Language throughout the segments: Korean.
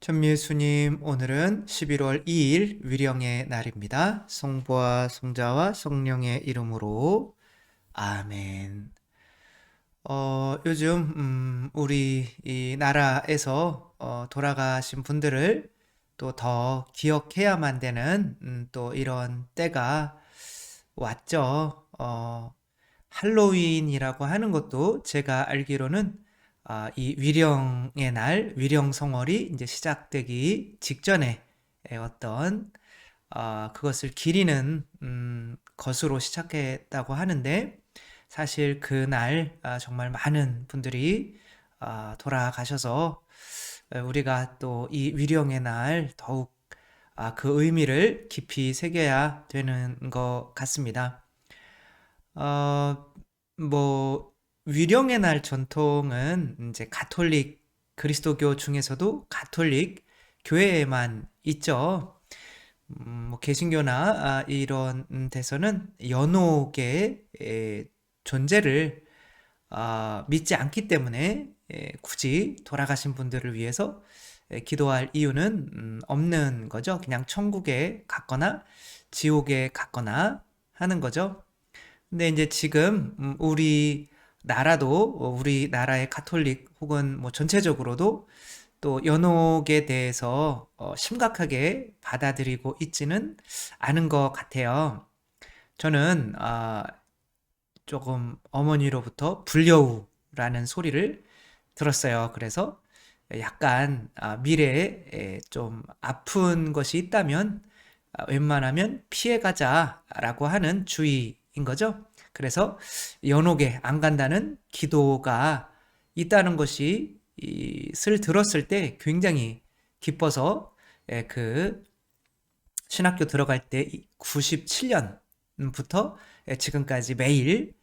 천미수님, 오늘은 11월 2일 위령의 날입니다. 성부와 성자와 성령의 이름으로 아멘. 요즘 우리 이 나라에서 돌아가신 분들을 또 더 기억해야만 되는 또 이런 때가 왔죠. 할로윈이라고 하는 것도 제가 알기로는 이 위령의 날, 위령성월이 이제 시작되기 직전에 어떤 그것을 기리는 것으로 시작했다고 하는데, 사실 그날 정말 많은 분들이 돌아가셔서 우리가 또 이 위령의 날 더욱 그 의미를 깊이 새겨야 되는 것 같습니다. 어, 뭐, 위령의 날 전통은 이제 가톨릭, 그리스도교 중에서도 가톨릭 교회에만 있죠. 뭐 개신교나 이런 데서는 연옥의 존재를 믿지 않기 때문에 굳이 돌아가신 분들을 위해서 기도할 이유는 없는 거죠. 그냥 천국에 갔거나 지옥에 갔거나 하는 거죠. 근데 이제 지금 우리 나라도 우리 나라의 가톨릭 혹은 뭐 전체적으로도 또 연옥에 대해서 심각하게 받아들이고 있지는 않은 것 같아요. 저는 조금 어머니로부터 불려우라는 소리를 들었어요. 그래서 약간 미래에 좀 아픈 것이 있다면 웬만하면 피해가자라고 하는 주의인 거죠. 그래서 연옥에 안 간다는 기도가 있다는 것이 슬 들었을 때 굉장히 기뻐서 그 신학교 들어갈 때 97년부터 지금까지 매일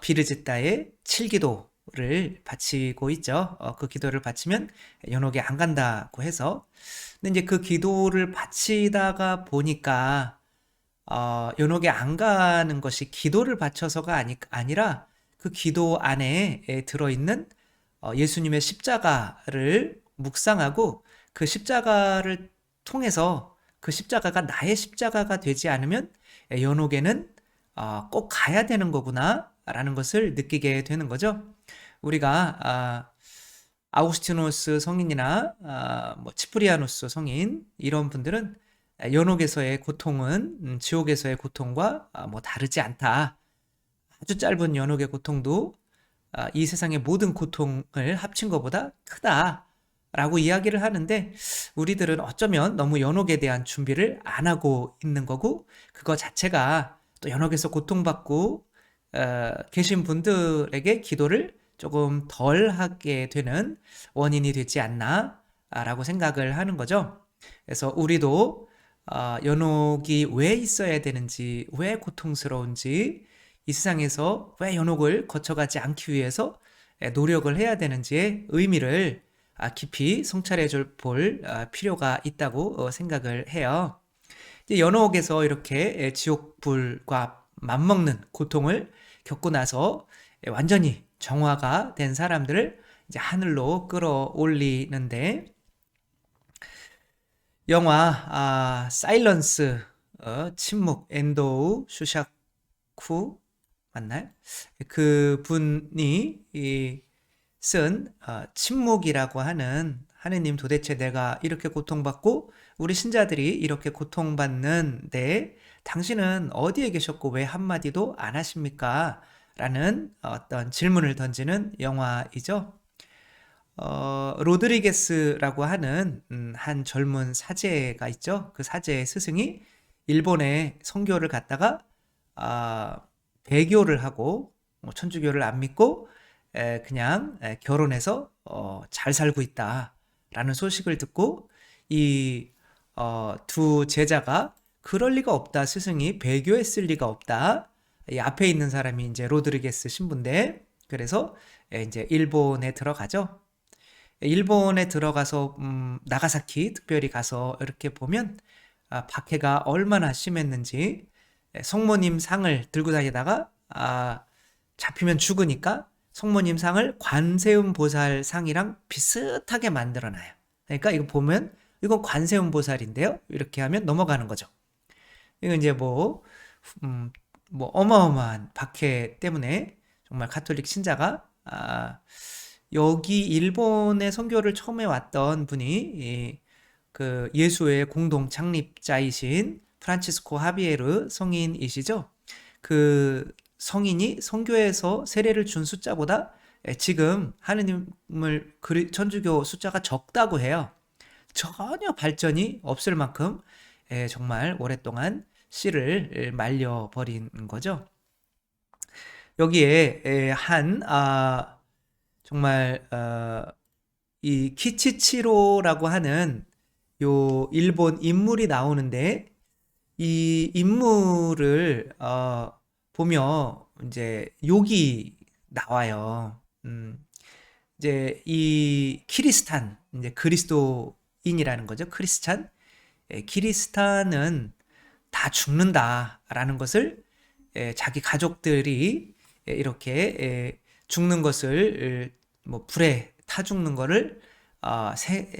비르지따의 7기도를 바치고 있죠. 그 기도를 바치면 연옥에 안 간다고 해서. 근데 이제 그 기도를 바치다가 보니까 연옥에 안 가는 것이 기도를 바쳐서가 아니라 그 기도 안에 들어있는 예수님의 십자가를 묵상하고 그 십자가를 통해서 그 십자가가 나의 십자가가 되지 않으면 연옥에는 꼭 가야 되는 거구나 라는 것을 느끼게 되는 거죠. 우리가 아우구스티노스 성인이나 뭐 치프리아누스 성인 이런 분들은 연옥에서의 고통은 지옥에서의 고통과 뭐 다르지 않다. 아주 짧은 연옥의 고통도 이 세상의 모든 고통을 합친 것보다 크다라고 이야기를 하는데, 우리들은 어쩌면 너무 연옥에 대한 준비를 안 하고 있는 거고, 그거 자체가 또 연옥에서 고통받고 계신 분들에게 기도를 조금 덜 하게 되는 원인이 되지 않나라고 생각을 하는 거죠. 그래서 우리도 연옥이 왜 있어야 되는지, 왜 고통스러운지, 이 세상에서 왜 연옥을 거쳐가지 않기 위해서 노력을 해야 되는지의 의미를 깊이 성찰해 볼 필요가 있다고 생각을 해요. 이제 연옥에서 이렇게 지옥불과 맞먹는 고통을 겪고 나서 완전히 정화가 된 사람들을 이제 하늘로 끌어올리는데, 영화 사일런스, 침묵, 엔도우 슈샤쿠 맞나요? 그 분이 쓴 침묵이라고 하는, 하느님 도대체 내가 이렇게 고통받고 우리 신자들이 이렇게 고통받는데 당신은 어디에 계셨고 왜 한마디도 안 하십니까? 라는 어떤 질문을 던지는 영화이죠. 로드리게스라고 하는 한 젊은 사제가 있죠. 그 사제의 스승이 일본에 선교를 갔다가 배교를 하고 뭐 천주교를 안 믿고 그냥 결혼해서 잘 살고 있다라는 소식을 듣고 이 두 제자가 그럴 리가 없다. 스승이 배교했을 리가 없다. 이 앞에 있는 사람이 이제 로드리게스 신부인데, 그래서 이제 일본에 들어가죠. 일본에 들어가서 나가사키 특별히 가서 이렇게 보면 박해가 얼마나 심했는지, 성모님 상을 들고 다니다가 잡히면 죽으니까 성모님 상을 관세음 보살 상이랑 비슷하게 만들어놔요. 그러니까 이거 보면 이건 관세음보살인데요. 이렇게 하면 넘어가는 거죠. 이건 이제 음, 뭐 어마어마한 박해 때문에 정말 가톨릭 신자가 여기 일본의 선교를 처음에 왔던 분이 그 예수의 공동 창립자이신 프란치스코 하비에르 성인이시죠. 그 성인이 선교에서 세례를 준 숫자보다 지금 하느님을 천주교 숫자가 적다고 해요. 전혀 발전이 없을 만큼 정말 오랫동안 씨를 말려버린 거죠. 여기에 정말 이 키치치로라고 하는 요 일본 인물이 나오는데 이 인물을 보면 이제 욕이 나와요. 이제 이 키리스탄 이제 그리스도인이라는 거죠. 크리스찬. 키리스탄은 다 죽는다라는 것을 자기 가족들이 이렇게 죽는 것을 뭐 불에 타 죽는 거를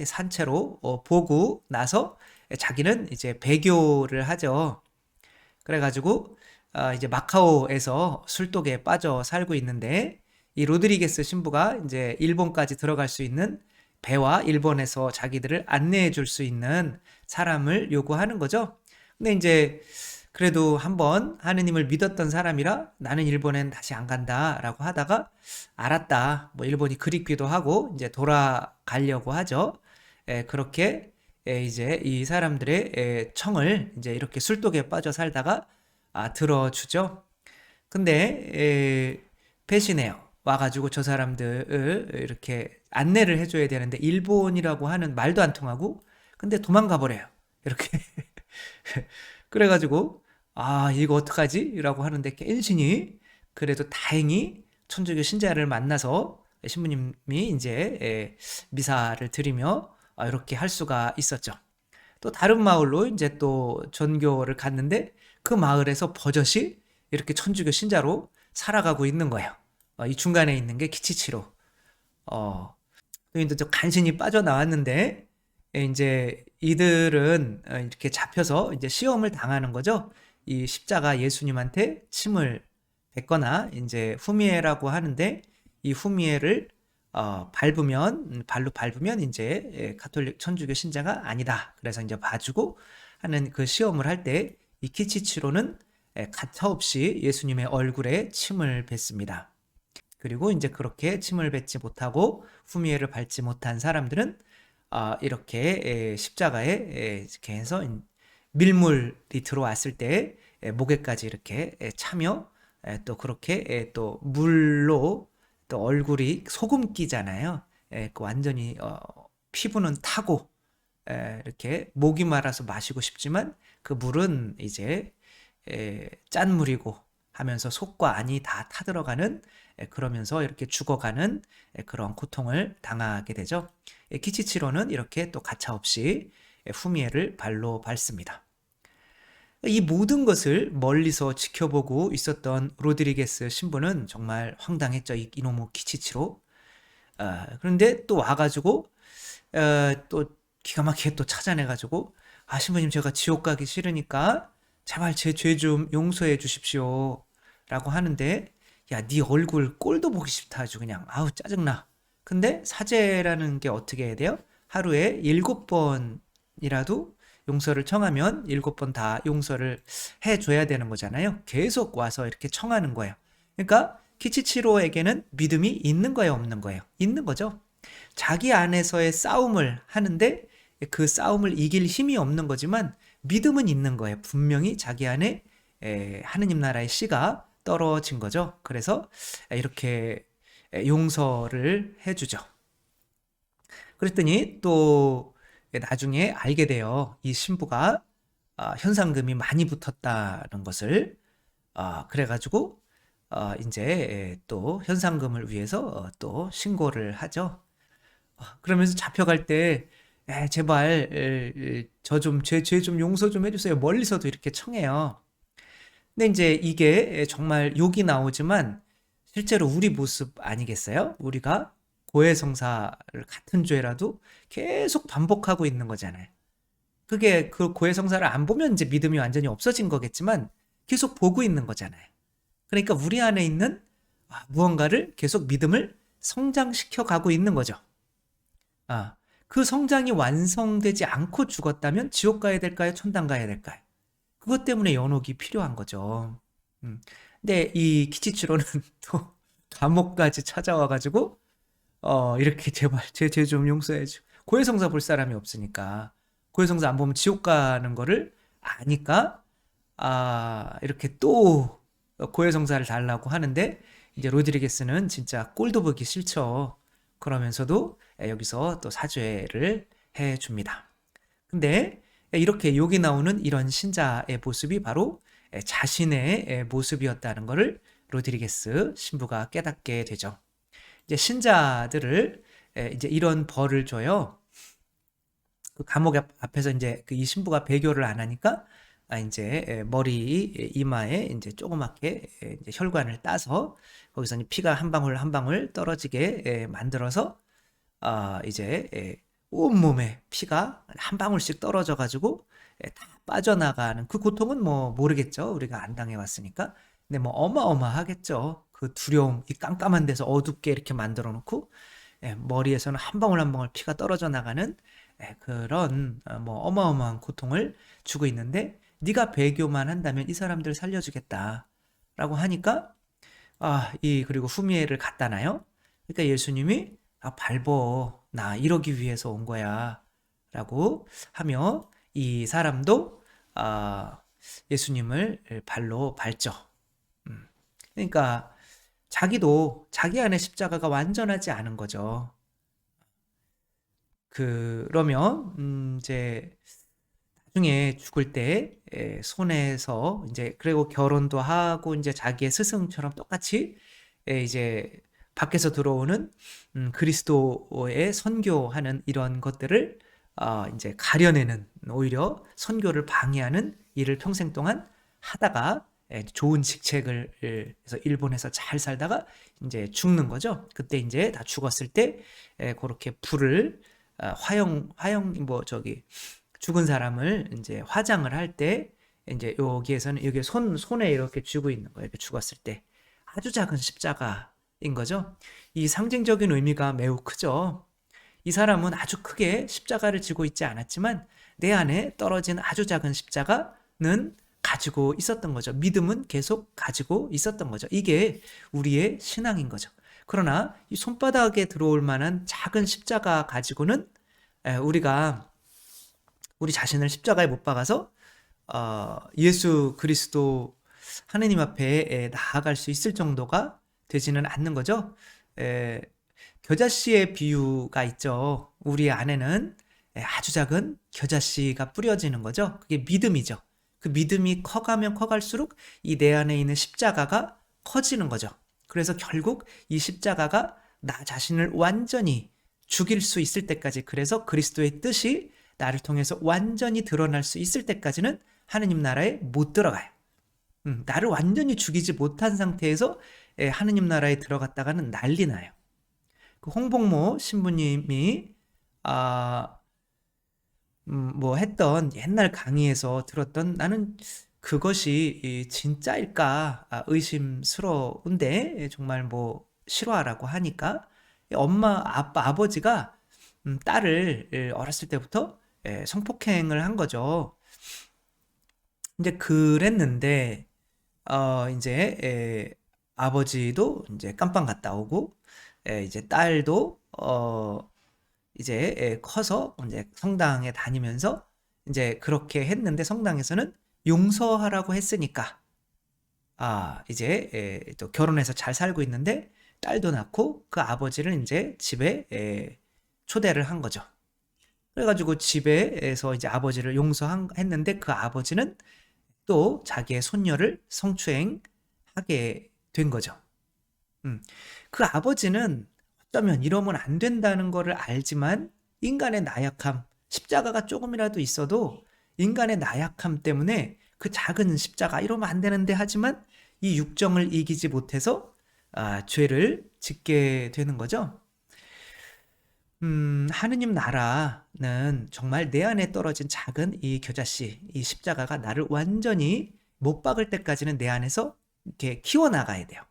산채로 보고 나서 자기는 이제 배교를 하죠. 그래가지고 이제 마카오에서 술독에 빠져 살고 있는데 이 로드리게스 신부가 이제 일본까지 들어갈 수 있는 배와 일본에서 자기들을 안내해 줄 수 있는 사람을 요구하는 거죠. 근데 이제 그래도 한번 하느님을 믿었던 사람이라 나는 일본엔 다시 안 간다라고 하다가 알았다. 뭐 일본이 그립기도 하고 이제 돌아가려고 하죠. 그렇게 이제 이 사람들의 청을 이제 이렇게 술독에 빠져 살다가 들어주죠. 근데 배신해요. 와가지고 저 사람들을 이렇게 안내를 해줘야 되는데 일본이라고 하는 말도 안 통하고 근데 도망가 버려요. 이렇게 그래가지고 이거 어떡하지? 라고 하는데 켄신이 그래도 다행히 천주교 신자를 만나서 신부님이 이제 미사를 드리며 이렇게 할 수가 있었죠. 또 다른 마을로 이제 또 전교를 갔는데 그 마을에서 버젓이 이렇게 천주교 신자로 살아가고 있는 거예요. 이 중간에 있는 게 키치치로. 또 이제 저 간신히 빠져나왔는데 이제 이들은 이렇게 잡혀서 이제 시험을 당하는 거죠. 이 십자가 예수님한테 침을 뱉거나 이제 후미에라고 하는데 이 후미에를 발로 밟으면 이제 가톨릭 천주교 신자가 아니다. 그래서 이제 봐주고 하는 그 시험을 할 때 이 키치치로는 가차없이 예수님의 얼굴에 침을 뱉습니다. 그리고 이제 그렇게 침을 뱉지 못하고 후미에를 밟지 못한 사람들은 이렇게 십자가에 이렇게 해서 밀물이 들어왔을 때 목에까지 이렇게 차며 또 그렇게 또 물로 또 얼굴이 소금기잖아요. 그 완전히 피부는 타고 이렇게 목이 말아서 마시고 싶지만 그 물은 이제 짠 물이고 하면서 속과 안이 다 타들어가는 그러면서 이렇게 죽어가는 그런 고통을 당하게 되죠. 키치치로는 이렇게 또 가차없이 후미에를 발로 밟습니다. 이 모든 것을 멀리서 지켜보고 있었던 로드리게스 신부는 정말 황당했죠. 이놈의 키치치로. 그런데 또 와가지고 또 기가 막히게 또 찾아내가지고 신부님 제가 지옥 가기 싫으니까 제발 제 죄 좀 용서해 주십시오 라고 하는데 야, 네 얼굴 꼴도 보기 싫다 아주 그냥 아우 짜증나. 근데 사죄라는 게 어떻게 해야 돼요? 하루에 7번이라도 용서를 청하면 7번 다 용서를 해줘야 되는 거잖아요. 계속 와서 이렇게 청하는 거예요. 그러니까 키치치로에게는 믿음이 있는 거예요, 없는 거예요? 있는 거죠. 자기 안에서의 싸움을 하는데 그 싸움을 이길 힘이 없는 거지만 믿음은 있는 거예요. 분명히 자기 안에 하느님 나라의 씨가 떨어진 거죠. 그래서 이렇게 용서를 해주죠. 그랬더니 또 나중에 알게 돼요. 이 신부가 현상금이 많이 붙었다는 것을. 그래가지고 이제 또 현상금을 위해서 또 신고를 하죠. 그러면서 잡혀갈 때 제발 저 좀 죄 좀 용서 좀 해주세요. 멀리서도 이렇게 청해요. 근데 이제 이게 정말 욕이 나오지만 실제로 우리 모습 아니겠어요? 우리가 고해성사를 같은 죄라도 계속 반복하고 있는 거잖아요. 그게 그 고해성사를 안 보면 이제 믿음이 완전히 없어진 거겠지만 계속 보고 있는 거잖아요. 그러니까 우리 안에 있는 무언가를 계속 믿음을 성장시켜 가고 있는 거죠. 그 성장이 완성되지 않고 죽었다면 지옥 가야 될까요? 천당 가야 될까요? 그것 때문에 연옥이 필요한 거죠. 근데 이 키치츠로는 또 감옥까지 찾아와가지고 이렇게 제발 제 죄 좀 용서해줘. 고해성사 볼 사람이 없으니까 고해성사 안 보면 지옥 가는 거를 아니까 이렇게 또 고해성사를 달라고 하는데 이제 로드리게스는 진짜 꼴도 보기 싫죠. 그러면서도 여기서 또 사죄를 해줍니다. 근데 이렇게 욕이 나오는 이런 신자의 모습이 바로 자신의 모습이었다는 것을 로드리게스 신부가 깨닫게 되죠. 이제 신자들을 이제 이런 벌을 줘요. 그 감옥 앞에서 이제 그 이 신부가 배교를 안 하니까 이제 머리 이마에 이제 조그맣게 이제 혈관을 따서 거기서 이제 피가 한 방울 한 방울 떨어지게 만들어서 이제 온몸에 피가 한 방울씩 떨어져 가지고 다 빠져나가는 그 고통은 뭐 모르겠죠. 우리가 안 당해 왔으니까. 근데 뭐 어마어마하겠죠. 그 두려움, 이 깜깜한 데서 어둡게 이렇게 만들어 놓고 머리에서는 한 방울 한 방울 피가 떨어져 나가는 그런 뭐 어마어마한 고통을 주고 있는데 네가 배교만 한다면 이 사람들 살려주겠다라고 하니까 그리고 후미에를 갖다놔요. 그러니까 예수님이 밟어 나 이러기 위해서 온 거야 라고 하며 이 사람도 예수님을 발로 밟죠. 그러니까 자기도 자기 안에 십자가가 완전하지 않은 거죠. 그러면 이제 나중에 죽을 때 손에서 이제 그리고 결혼도 하고 이제 자기의 스승처럼 똑같이 이제 밖에서 들어오는 그리스도의 선교하는 이런 것들을 이제 가려내는 오히려 선교를 방해하는 일을 평생 동안 하다가 좋은 직책을 해서 일본에서 잘 살다가 이제 죽는 거죠. 그때 이제 다 죽었을 때 그렇게 불을 화형 뭐 저기 죽은 사람을 이제 화장을 할 때 이제 여기에서는 여기 손에 이렇게 쥐고 있는 거예요. 이렇게 죽었을 때 아주 작은 십자가인 거죠. 이 상징적인 의미가 매우 크죠. 이 사람은 아주 크게 십자가를 지고 있지 않았지만 내 안에 떨어진 아주 작은 십자가는 가지고 있었던 거죠. 믿음은 계속 가지고 있었던 거죠. 이게 우리의 신앙인 거죠. 그러나 이 손바닥에 들어올 만한 작은 십자가 가지고는 우리가 우리 자신을 십자가에 못 박아서 예수 그리스도 하느님 앞에 나아갈 수 있을 정도가 되지는 않는 거죠. 겨자씨의 비유가 있죠. 우리 안에는 아주 작은 겨자씨가 뿌려지는 거죠. 그게 믿음이죠. 그 믿음이 커가면 커갈수록 이 내 안에 있는 십자가가 커지는 거죠. 그래서 결국 이 십자가가 나 자신을 완전히 죽일 수 있을 때까지, 그래서 그리스도의 뜻이 나를 통해서 완전히 드러날 수 있을 때까지는 하느님 나라에 못 들어가요. 나를 완전히 죽이지 못한 상태에서 하느님 나라에 들어갔다가는 난리 나요. 그 홍복모 신부님이 뭐 했던 옛날 강의에서 들었던, 나는 그것이 진짜일까 의심스러운데 정말 뭐 실화라고 하니까 엄마, 아빠, 아버지가 딸을 어렸을 때부터 성폭행을 한 거죠. 이제 그랬는데 이제 아버지도 이제 깜빵 갔다 오고 이제 딸도 이제 커서 이제 성당에 다니면서 이제 그렇게 했는데 성당에서는 용서하라고 했으니까 이제 또 결혼해서 잘 살고 있는데 딸도 낳고 그 아버지를 이제 집에 초대를 한 거죠. 그래가지고 집에서 이제 아버지를 용서했는데 그 아버지는 또 자기의 손녀를 성추행하게 된 거죠. 그 아버지는 어쩌면 이러면 안 된다는 거를 알지만 인간의 나약함, 십자가가 조금이라도 있어도 인간의 나약함 때문에 그 작은 십자가 이러면 안 되는데 하지만 이 육정을 이기지 못해서 죄를 짓게 되는 거죠. 하느님 나라는 정말 내 안에 떨어진 작은 이 겨자씨, 이 십자가가 나를 완전히 못 박을 때까지는 내 안에서 이렇게 키워나가야 돼요.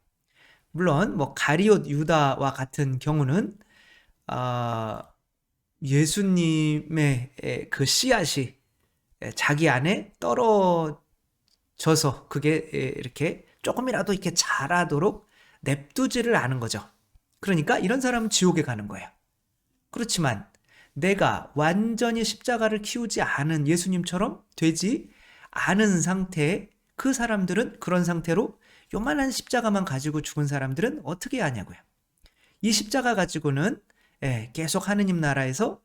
물론 뭐 가리옷 유다와 같은 경우는 아, 예수님의 그 씨앗이 자기 안에 떨어져서 그게 이렇게 조금이라도 이렇게 자라도록 냅두지를 않은 거죠. 그러니까 이런 사람은 지옥에 가는 거예요. 그렇지만 내가 완전히 십자가를 키우지 않은 예수님처럼 되지 않은 상태에 그 사람들은 그런 상태로 요만한 십자가만 가지고 죽은 사람들은 어떻게 하냐고요. 이 십자가 가지고는 계속 하느님 나라에서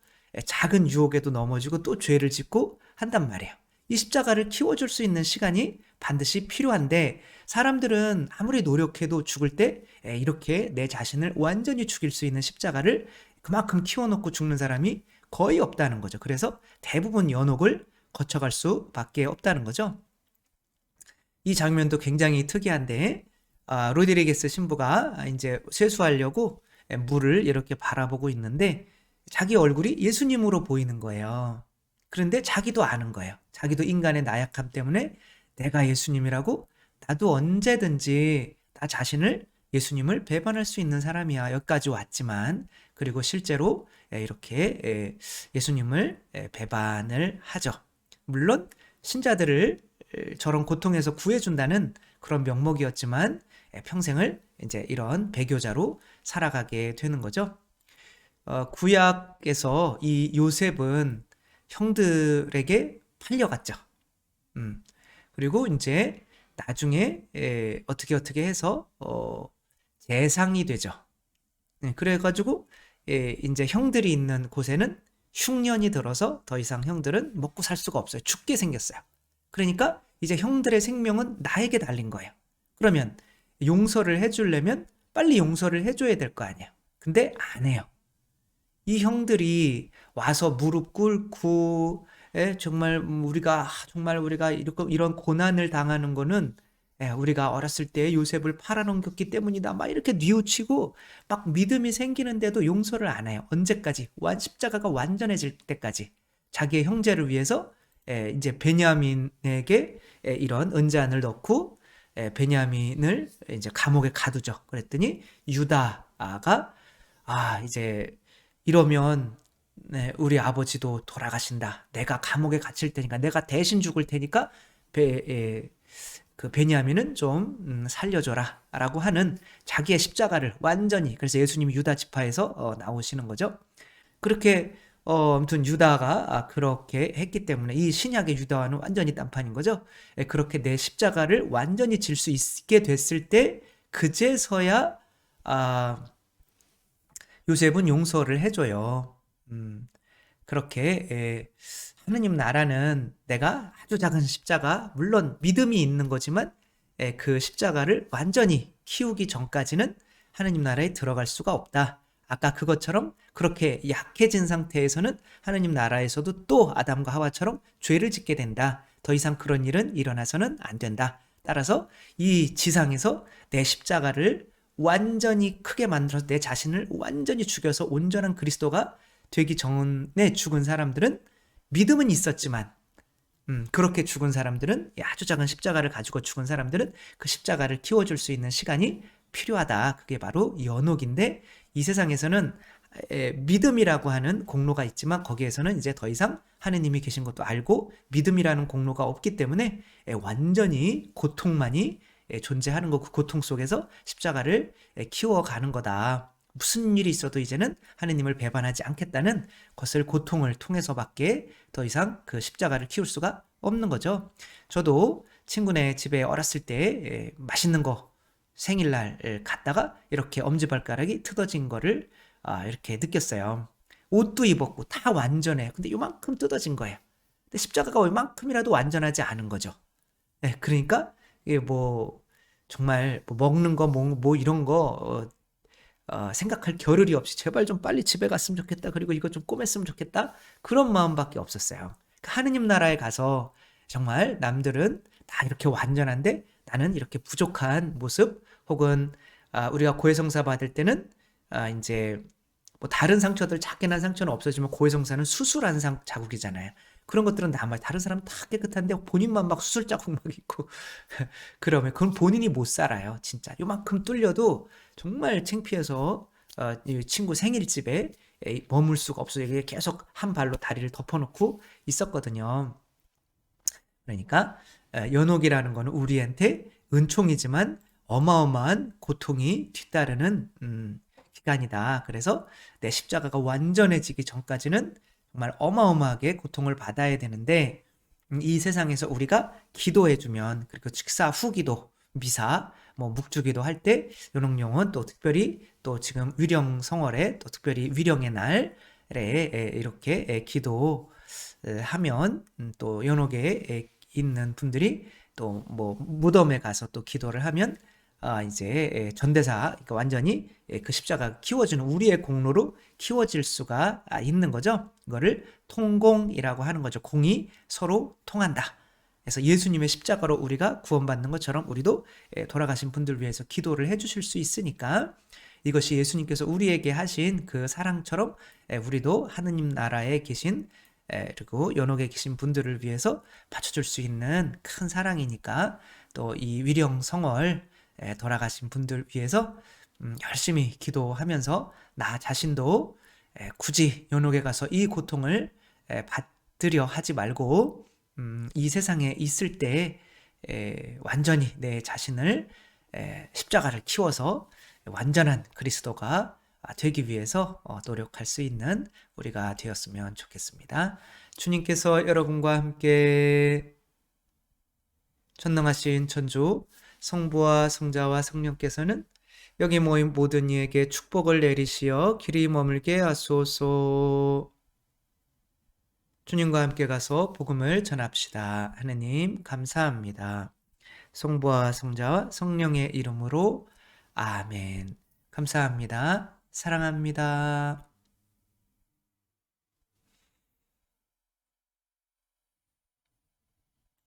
작은 유혹에도 넘어지고 또 죄를 짓고 한단 말이에요. 이 십자가를 키워줄 수 있는 시간이 반드시 필요한데 사람들은 아무리 노력해도 죽을 때 이렇게 내 자신을 완전히 죽일 수 있는 십자가를 그만큼 키워놓고 죽는 사람이 거의 없다는 거죠. 그래서 대부분 연옥을 거쳐갈 수밖에 없다는 거죠. 이 장면도 굉장히 특이한데 로드리게스 신부가 이제 세수하려고 물을 이렇게 바라보고 있는데 자기 얼굴이 예수님으로 보이는 거예요. 그런데 자기도 아는 거예요. 자기도 인간의 나약함 때문에 내가 예수님이라고 나도 언제든지 나 자신을 예수님을 배반할 수 있는 사람이야. 여기까지 왔지만 그리고 실제로 이렇게 예수님을 배반을 하죠. 물론 신자들을 저런 고통에서 구해준다는 그런 명목이었지만 평생을 이제 이런 배교자로 살아가게 되는 거죠. 구약에서 이 요셉은 형들에게 팔려갔죠. 그리고 이제 나중에 어떻게 해서 재상이 되죠. 그래가지고 이제 형들이 있는 곳에는 흉년이 들어서 더 이상 형들은 먹고 살 수가 없어요. 죽게 생겼어요. 그러니까 이제 형들의 생명은 나에게 달린 거예요. 그러면 용서를 해주려면 빨리 용서를 해줘야 될 거 아니에요. 근데 안 해요. 이 형들이 와서 무릎 꿇고 정말 우리가 이런 고난을 당하는 거는 우리가 어렸을 때 요셉을 팔아넘겼기 때문이다. 막 이렇게 뉘우치고 막 믿음이 생기는데도 용서를 안 해요. 언제까지? 십자가가 완전해질 때까지. 자기의 형제를 위해서 이제 베냐민에게 이런 은잔을 넣고 베냐민을 이제 감옥에 가두죠. 그랬더니 유다가 이제 이러면 우리 아버지도 돌아가신다. 내가 감옥에 갇힐 테니까 내가 대신 죽을 테니까 그 베냐민은 좀 살려줘라 라고 하는 자기의 십자가를 완전히, 그래서 예수님이 유다 지파에서 나오시는 거죠. 그렇게 아무튼 유다가 그렇게 했기 때문에 이 신약의 유다와는 완전히 딴판인 거죠. 그렇게 내 십자가를 완전히 질 수 있게 됐을 때 그제서야 요셉은 용서를 해줘요. 그렇게 하느님 나라는 내가 아주 작은 십자가, 물론 믿음이 있는 거지만 그 십자가를 완전히 키우기 전까지는 하느님 나라에 들어갈 수가 없다. 아까 그것처럼 그렇게 약해진 상태에서는 하느님 나라에서도 또 아담과 하와처럼 죄를 짓게 된다. 더 이상 그런 일은 일어나서는 안 된다. 따라서 이 지상에서 내 십자가를 완전히 크게 만들어서 내 자신을 완전히 죽여서 온전한 그리스도가 되기 전에 죽은 사람들은 믿음은 있었지만 그렇게 죽은 사람들은, 아주 작은 십자가를 가지고 죽은 사람들은 그 십자가를 키워줄 수 있는 시간이 필요하다. 그게 바로 연옥인데 이 세상에서는 믿음이라고 하는 공로가 있지만 거기에서는 이제 더 이상 하느님이 계신 것도 알고 믿음이라는 공로가 없기 때문에 완전히 고통만이 존재하는 거, 그 고통 속에서 십자가를 키워가는 거다. 무슨 일이 있어도 이제는 하느님을 배반하지 않겠다는 것을 고통을 통해서밖에 더 이상 그 십자가를 키울 수가 없는 거죠. 저도 친구네 집에 어렸을 때 맛있는 거 생일날 갔다가 이렇게 엄지발가락이 뜯어진 거를 이렇게 느꼈어요. 옷도 입었고 다 완전해. 근데 요만큼 뜯어진 거예요. 근데 십자가가 요만큼이라도 완전하지 않은 거죠. 그러니까 이게 뭐 정말 뭐 먹는 거 뭐 이런 거 생각할 겨를이 없이 제발 좀 빨리 집에 갔으면 좋겠다. 그리고 이거 좀 꼬맸으면 좋겠다. 그런 마음밖에 없었어요. 그러니까 하느님 나라에 가서 정말 남들은 다 이렇게 완전한데 나는 이렇게 부족한 모습, 혹은 우리가 고해성사 받을 때는 이제 뭐 다른 상처들 작게 난 상처는 없어지만 고해성사는 수술한 자국이잖아요. 그런 것들은 남아요. 다른 사람은 다 깨끗한데 본인만 막 수술 자국 막 있고 그러면 그건 본인이 못 살아요. 진짜 요만큼 뚫려도 정말 창피해서 이 친구 생일집에 머물 수가 없어요. 이게 계속 한 발로 다리를 덮어놓고 있었거든요. 그러니까 연옥이라는 거는 우리한테 은총이지만 어마어마한 고통이 뒤따르는 기간이다. 그래서 내 십자가가 완전해지기 전까지는 정말 어마어마하게 고통을 받아야 되는데 이 세상에서 우리가 기도해주면 그리고 식사 후 기도, 미사, 뭐 묵주기도 할 때 연옥용은 또 특별히 또 지금 위령성월에 또 특별히 위령의 날에 이렇게 기도하면 또 연옥에 있는 분들이 또 뭐 무덤에 가서 또 기도를 하면 이제 전대사 그러니까 완전히 그 십자가 키워주는 우리의 공로로 키워질 수가 있는 거죠. 이거를 통공이라고 하는 거죠. 공이 서로 통한다. 그래서 예수님의 십자가로 우리가 구원받는 것처럼 우리도 돌아가신 분들 위해서 기도를 해주실 수 있으니까 이것이 예수님께서 우리에게 하신 그 사랑처럼 우리도 하느님 나라에 계신 그리고 연옥에 계신 분들을 위해서 바쳐줄 수 있는 큰 사랑이니까 또 이 위령성월 돌아가신 분들 위해서 열심히 기도하면서 나 자신도 굳이 연옥에 가서 이 고통을 받으려 하지 말고 이 세상에 있을 때 완전히 내 자신을 십자가를 키워서 완전한 그리스도가 되기 위해서 노력할 수 있는 우리가 되었으면 좋겠습니다. 주님께서 여러분과 함께 전능하신 천주 성부와 성자와 성령께서는 여기 모인 모든 이에게 축복을 내리시어 길이 머물게 하소서. 주님과 함께 가서 복음을 전합시다. 하느님 감사합니다. 성부와 성자와 성령의 이름으로 아멘. 감사합니다. 사랑합니다.